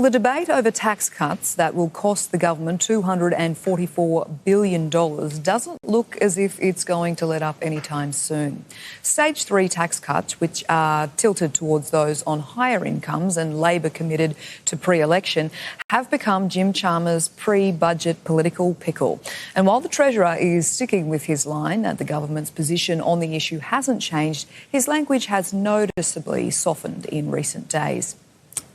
Well, the debate over tax cuts that will cost the government $244 billion doesn't look as if it's going to let up anytime soon. Stage 3 tax cuts, which are tilted towards those on higher incomes and Labor committed to pre-election, have become Jim Chalmers' pre-budget political pickle. And while the Treasurer is sticking with his line that the government's position on the issue hasn't changed, his language has noticeably softened in recent days.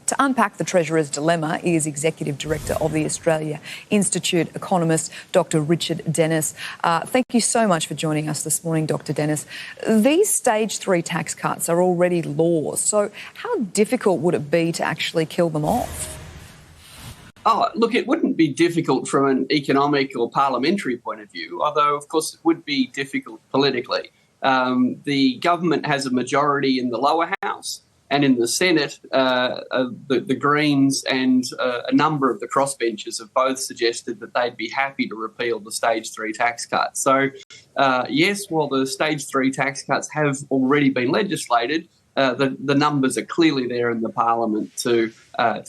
To unpack the Treasurer's dilemma is Executive Director of the Australia Institute economist, Dr. Richard Dennis. Thank you so much for joining us this morning, Dr. Dennis. These Stage 3 tax cuts are already laws, so how difficult would it be to actually kill them off? Oh, look, it wouldn't be difficult from an economic or parliamentary point of view, although, of course, it would be difficult politically. The government has a majority in the lower house. And in the Senate, the Greens and a number of the crossbenchers have both suggested that they'd be happy to repeal the Stage 3 tax cuts. So, yes, while the Stage 3 tax cuts have already been legislated, the numbers are clearly there in the Parliament to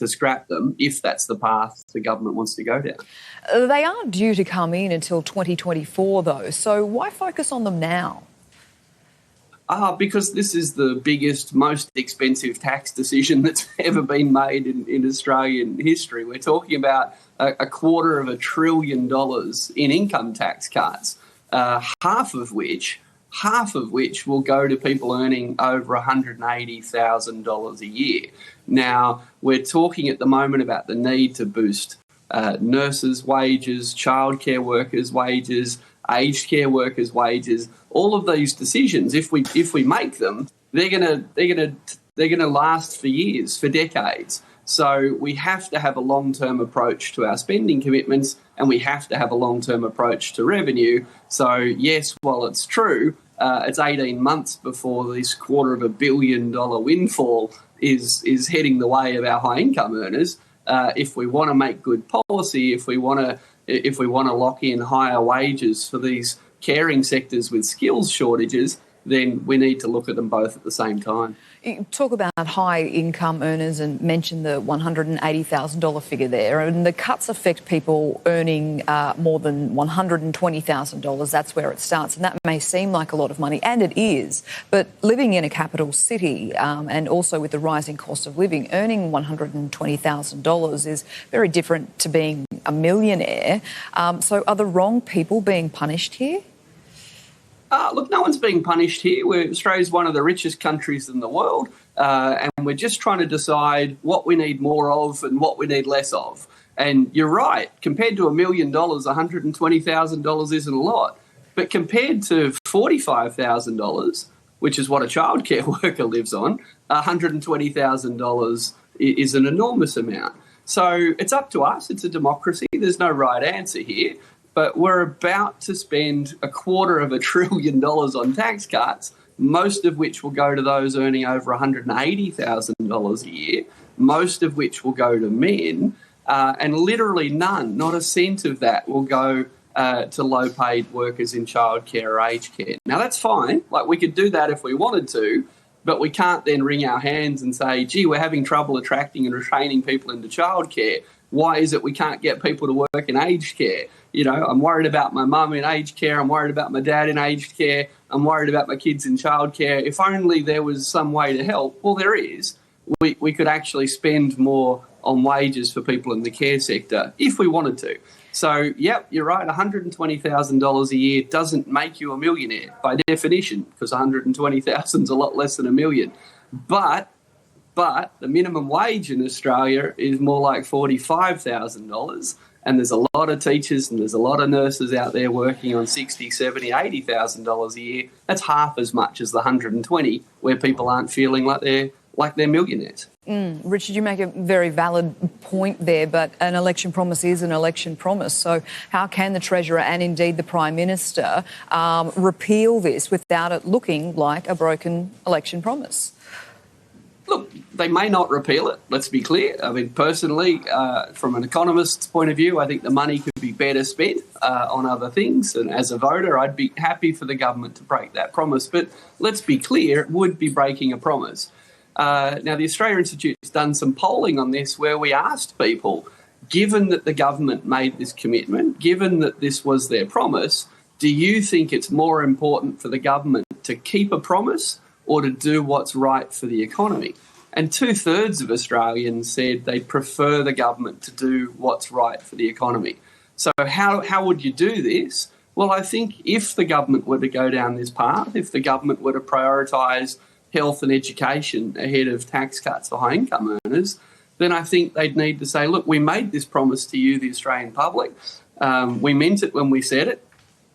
scrap them, if that's the path the government wants to go down. They aren't due to come in until 2024, though, so why focus on them now? Because this is the biggest, most expensive tax decision that's ever been made in Australian history. We're talking about $250 billion in income tax cuts, half of which will go to people earning over $180,000 a year. Now, we're talking at the moment about the need to boost nurses' wages, childcare workers' wages, aged care workers' wages. All of these decisions, if we make them, they're gonna last for years, for decades. So we have to have a long-term approach to our spending commitments, and we have to have a long-term approach to revenue. So yes, while it's true, it's 18 months before this $250 billion windfall is heading the way of our high-income earners. If we want to make good policy, if we want to lock in higher wages for these caring sectors with skills shortages, then we need to look at them both at the same time. You talk about high income earners and mention the $180,000 figure there, and the cuts affect people earning more than $120,000. That's where it starts, and that may seem like a lot of money, and it is, but living in a capital city and also with the rising cost of living, earning $120,000 is very different to being a millionaire. So are the wrong people being punished here? Look, no one's being punished here. Australia's one of the richest countries in the world, and we're just trying to decide what we need more of and what we need less of. And you're right, compared to $1 million, $120,000 isn't a lot. But compared to $45,000, which is what a childcare worker lives on, $120,000 is an enormous amount. So it's up to us. It's a democracy. There's no right answer here. But we're about to spend $250 billion on tax cuts, most of which will go to those earning over $180,000 a year, most of which will go to men, and literally none, not a cent of that will go to low-paid workers in childcare or aged care. Now, that's fine. Like, we could do that if we wanted to, but we can't then wring our hands and say, gee, we're having trouble attracting and retaining people into childcare. Why is it we can't get people to work in aged care? You know, I'm worried about my mum in aged care. I'm worried about my dad in aged care. I'm worried about my kids in childcare. If only there was some way to help. Well, there is. We could actually spend more on wages for people in the care sector if we wanted to. So, yep, you're right. $120,000 a year doesn't make you a millionaire by definition, because $120,000 is a lot less than $1 million. But the minimum wage in Australia is more like $45,000, and there's a lot of teachers and there's a lot of nurses out there working on $60,000, $70,000, $80,000 a year. That's half as much as the 120, where people aren't feeling like they're millionaires. Richard, you make a very valid point there, but an election promise is an election promise. So how can the Treasurer and indeed the Prime Minister repeal this without it looking like a broken election promise? Look, they may not repeal it, let's be clear. I mean, personally, from an economist's point of view, I think the money could be better spent on other things. And as a voter, I'd be happy for the government to break that promise. But let's be clear, it would be breaking a promise. Now, the Australia Institute's done some polling on this where we asked people, given that the government made this commitment, given that this was their promise, do you think it's more important for the government to keep a promise or to do what's right for the economy? And 2/3 of Australians said they prefer the government to do what's right for the economy. So how would you do this? Well, I think if the government were to go down this path, if the government were to prioritise health and education ahead of tax cuts for high-income earners, then I think they'd need to say, look, we made this promise to you, the Australian public. We meant it when we said it.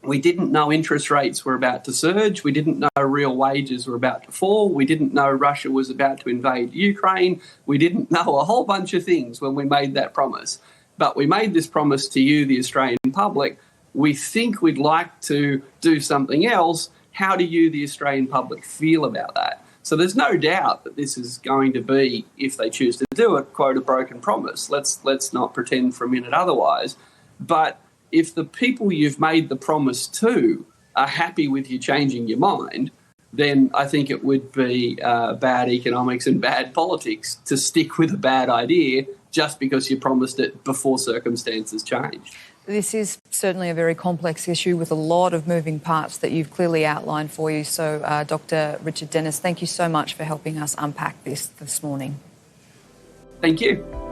We didn't know interest rates were about to surge. We didn't know real wages were about to fall. We didn't know Russia was about to invade Ukraine. We didn't know a whole bunch of things when we made that promise. But we made this promise to you, the Australian public. We think we'd like to do something else. How do you, the Australian public, feel about that? So there's no doubt that this is going to be, if they choose to do it, quote, a broken promise. Let's not pretend for a minute otherwise. But if the people you've made the promise to are happy with you changing your mind, then I think it would be bad economics and bad politics to stick with a bad idea just because you promised it before circumstances changed. This is certainly a very complex issue with a lot of moving parts that you've clearly outlined for you. So, Dr. Richard Dennis, thank you so much for helping us unpack this morning. Thank you.